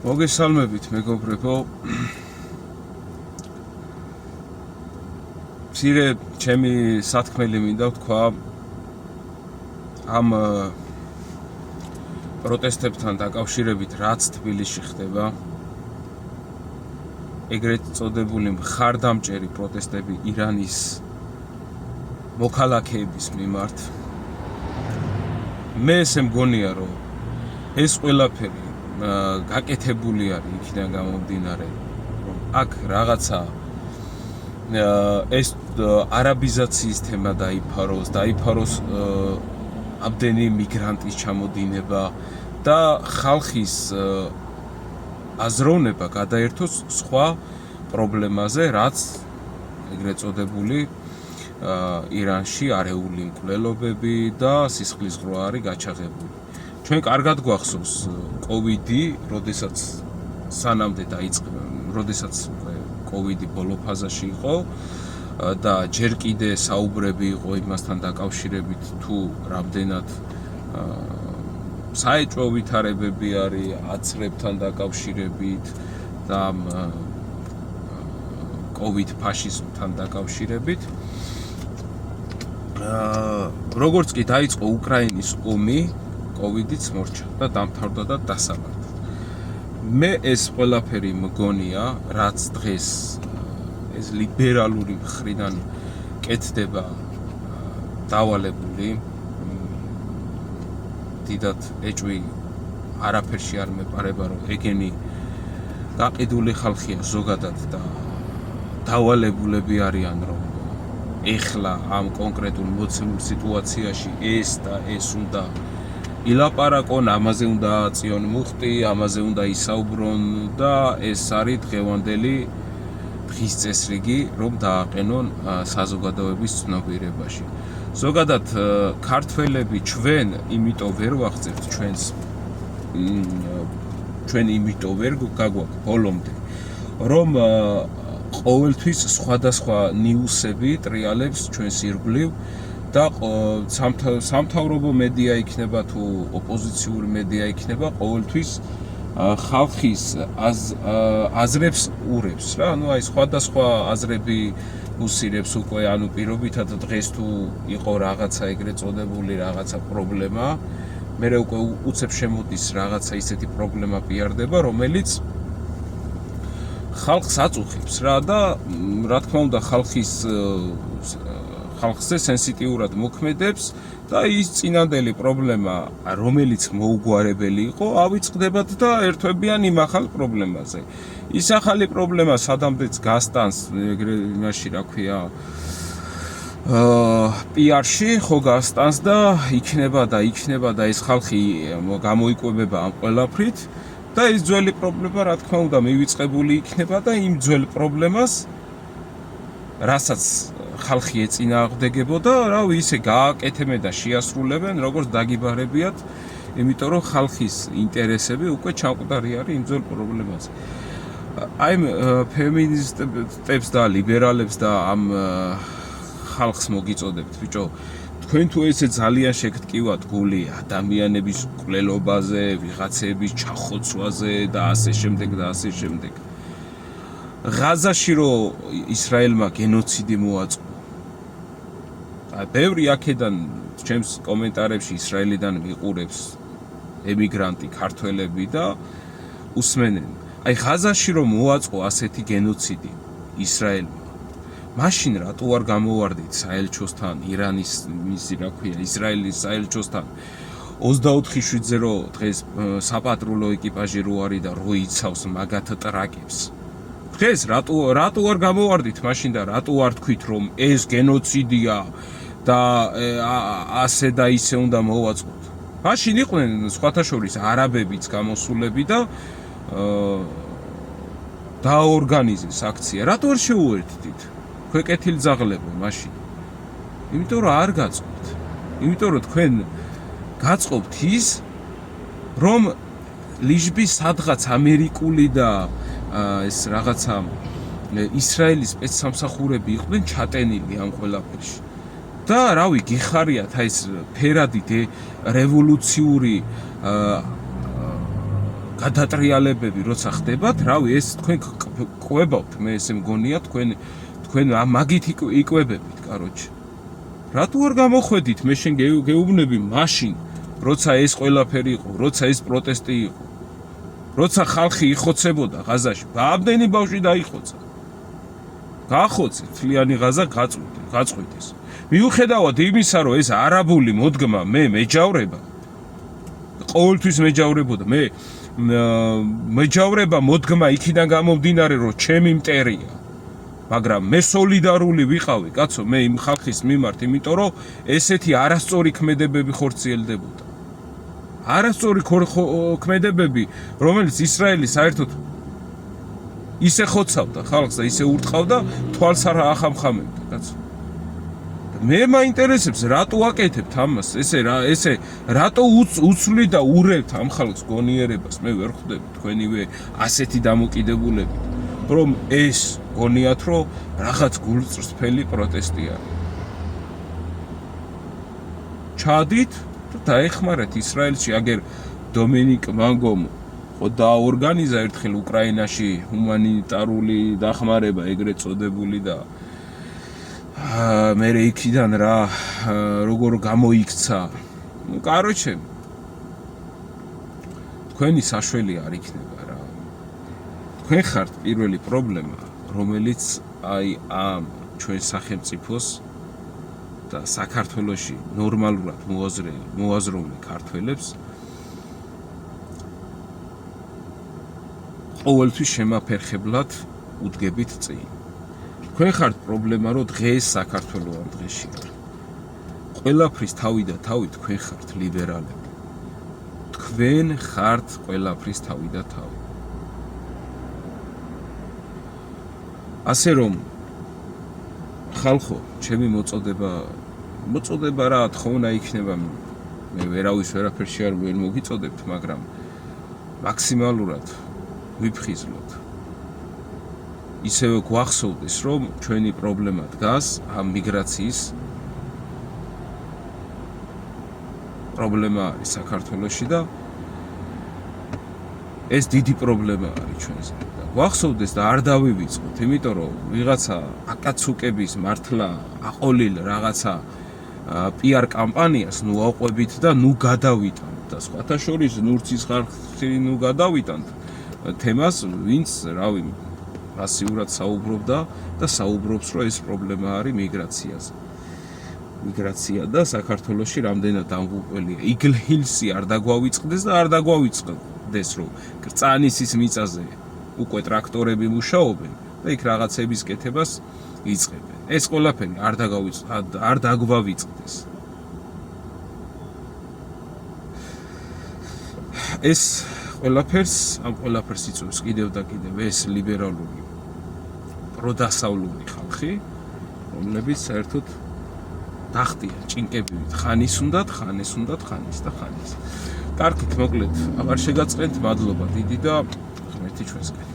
მოგესალმებით მეგობრებო. მცირე ჩემი სათქმელი მინდა ვთქვა ამ პროტესტებთან დაკავშირებით, რაც თბილისში ხდება. ეგრეთ წოდებული მხარდამჭერი პროტესტები ირანის მოქალაქეების მიმართ. მე ესე მგონია, რომ ეს ყველაფერი გაკეთებული არის იქიდან გამომდინარე, რომ აქ რაღაცა ეს არაბიზაციის თემა დაიფაროს ამდენი მიგრანტის ჩამოდინება და ხალხის აზროვნება გადაერთოს სხვა პრობლემაზე, რაც ეგრეთ წოდებული ირანში არეული მკვლელობები და სისხლისღვრა არის გაჩაღებული. ჩვენ კარგად გვახსოვს კოვიდი, როდესაც კოვიდი ბოლო ფაზაში იყო და ჯერ კიდე საუბრები იყო იმასთან დაკავშირებით, თუ რამდენად საეჭვო ვითარებები არის აცრებთან დაკავშირებით და კოვიდ ფაშიზმთან დაკავშირებით. როგორც კი დაიწყო უკრაინის ომი, კოვიდიც მორჩა და დამთავრდა და დასაბარდა. მე ეს ყველაფერი მგონია, რაც დღეს ეს ლიბერალური მხრიდან კეთდება დავალებული, დიდად ეჭვი არაფერში არ მეპარება, რომ ეგენი გაყიდული ხალხია ზოგადად და დავალებულები არიან, რომ ეხლა ამ კონკრეტულ მოცემულ სიტუაციაში ეს და ეს უნდა ილაპარაკონ, ამაზე უნდა აწიონ მუხტი, ამაზე უნდა ისაუბრონ და ეს არის დღევანდელი დღის წესრიგი, რომ დააყენონ საზოგადოების ცნობიერებაში. ზოგადად ქართველები ჩვენ იმიტომ ვერ ვახცევთ ჩვენ იმიტომ ვერ გაგვაქვს ბოლომდე, რომ ყოველთვის სხვადასხვა ნიუსები ტრიალებს ჩვენს ირგვლივ და სამთავრობო მედია იქნება თუ ოპოზიციური მედია იქნება, ყოველთვის ხალხის აზრებს ურევს რა. ანუ აი სხვადასხვა აზრები უსირებს უკვე, ანუ პირობითად დღეს თუ იყო რაღაცა ეგრეთ წოდებული რაღაცა პრობლემა, მერე უკვე უცებ შემოდის რაღაცა ისეთი პრობლემა პიარდება, რომელიც ხალხს აწუხებს რა და რა თქმა უნდა ხალხზე სენსიტიურად მოქმედებს და ის წინანდელი პრობლემა, რომელიც მოუგვარებელი იყო, ავიწყდებათ და ერთვებიან იმ ახალ პრობლემაზე. ის ახალი პრობლემა სადამდეც გასტანს იმაში, რა ქვია, PR-ში ხო გასტანს და იქნება და ეს ხალხი გამოიკვებება ამ ყველაფრით და ეს ძველი პრობლემა, რა თქმა უნდა, მივიწყებული იქნება და იმ ძველ პრობლემას, რასაც ხალხი ეწინააღმდეგებოდა, რავი, ისე გააკეთებენ და შეასრულებენ, როგორც დაგიბარებიათ, იმიტომ რომ ხალხის ინტერესები უკვე ჩამკვდარი არის იმ ძველ პრობლემაზე. აი ფემინისტებს და ლიბერალებს და ამ ხალხს მოგიწოდებთ, ბიჭო, თქვენ თუ ესე ძალიან შეგტკივათ გული ადამიანების მკვლელობაზე, ვიღაცების ჩახოცვაზე და ასე შემდეგ. ღაზაში რომ ისრაელმა გენოციდი მოაწყო. ბევრი აქედან ჩემს კომენტარებში ისრაელიდან მიყურებს ემიგრანტი ქართველები და უსმენენ. აი ღაზაში რომ მოაწყო ასეთი გენოციდი ისრაელმა, მაშინ რატო არ გამოვარდით საელჩოსთან, ირანის ისრაელის საელჩოსთან 24/7-ზე რო დღეს საპატრულო ეკიპაჟი რო არის და რო იცავს მაგათ ტრაკებს. დღეს რატო არ გამოვარდით მაშინ და რატო არ თქვით, რომ ეს გენოციდია და ასე და ისე უნდა მოვაწყოთ. მაშინ იყვნენ სხვათა შორის არაბებიც გამოსულები და დააორგანიზეს აქცია. რატო არ შეუერთდით? ქვეკეთილ ძაღლებო მაშინ. იმიტომ რომ არ გაწყობთ. იმიტომ რომ თქვენ გაწყობთ ის, რომ ლიჟბი სადღაც ამერიკული და ეს რაღაცა ისრაელის სპეცსამსახურები იყვნენ ჩატენილი ამ ყველაფერში. და რავი, გიხარიათ აი ეს ფერადი რევოლუციური გადატრიალებები როცა ხდებათ, რავი, ეს თქვენ ყვებავთ, მე ესე მგონია თქვენ მაგით იკვებებით, კაროჩე. რატო არ გამოხვედით, მე შენ გეუბნები მაშინ, როცა ეს ყველაფერი იყო, როცა ეს პროტესტი იყო, როცა ხალხი იხოცებოდა ღაზაში, ამდენი ბავშვი დაიხოცა. გაახოცეთ, თლიანი ღაზა გაწყვიტეს. მიუხედავად იმისა, რომ ეს არაბული მოდგმა მე მეჯავრება, ყოველთვის მეჯავრებოდა, მეჯავრება მოდგმა იქიდან გამომდინარე, რომ ჩემი მტერია. მაგრამ მე სოლიდარული ვიყავი, კაცო, მე იმ ხალხის მიმართ, იმიტომ რომ ესეთი არასწორი ქმედებები ხორციელდებოდა. არასწორი ქმედებები, რომელიც ისრაელი საერთოდ ისე ხოცავდა ხალხს და ისე ურტყავდა, თვალს არ ახამხამებდა, კაცო. მე მაინტერესებს, რატო აკეთებთ ამას, ესე რატო უცვლი და ურევთ ამ ხალხს გონიერებას, მე ვერ ხვდები თქვენივე ასეთი დამოკიდებულებით, რომ ეს გონიათ, რომ რაღაც გულწრფელი პროტესტი არის. ჩადით და დაეხმარეთ ისრაელში, აგერ დომინიკ მანგომ დააორგანიზა ერთხელ უკრაინაში ჰუმანიტარული დახმარება, ეგრეთ წოდებული და მე იქიდან რა როგორ გამოიქცა. ნუ კაროჩე თქვენი საშველი არ იქნება რა. თქვენ ხართ პირველი პრობლემა, რომელიც აი ამ ჩვენ სახელმწიფოს და საქართველოში ნორმალურად მოაზროვნე ქართველებს ყოველთვის შემაფერხებლად უდგებით წინ. თქვენ ხართ პრობლემა, რომ დღეს საქართველო ამ დღეში არ. ყველაფრის თავი და თავი თქვენ ხართ ლიბერალები. თქვენ ხართ ყველაფრის თავი და თავი. ასე რომ ხალხო, ჩემი მოწოდება რა თხოვნა იქნება, მე ვერაფერში არ ვერ მოგიწოდებთ, მაგრამ მაქსიმალურად ვიფხიზლოთ. ისევე გვახსოვდეს, რომ ჩვენი პრობლემა დგას ამ მიგრაციის პრობლემა არის საქართველოში და ეს დიდი პრობლემა არის ჩვენზე. გვახსოვდეს და არ დავივიწყოთ, იმიტომ რომ ვიღაცა აკაცუკების მართლა აყოლილ რაღაცა PR კამპანიას ნუ აყვებით და ნუ გადავიტანთ და სხვათა შორის ნურცის ხალხი ნუ გადავიტანთ თემას, ვინც რავი მასიურად საუბრობდა და საუბრობს, რომ ეს პრობლემა არის მიგრაციაზე. მიგრაცია და საქართველოში რამდენად ამღუყველია. იგლჰილსი არ დაგვავიწყდეს და არ დაგვავიწყდეს, რომ კრწანისის მიწაზე უკვე ტრაქტორები მუშაობენ და იქ რაღაცების კეთებას იწყებენ. ეს ყველაფერი არ დაგვავიწყდეს. ეს ამ ყველაფერს იწვევს კიდევ და კიდევ ეს ლიბერალური პროდასავლური ხალხი, რომლებიც საერთოდ დახტია ჭინკებივით, ხანის უნდათ, ხანის და ხანის. კარგით, მოკლედ, აღარ შეგაწყენთ, მადლობა დიდი და ღმერთი ჩვენსგან.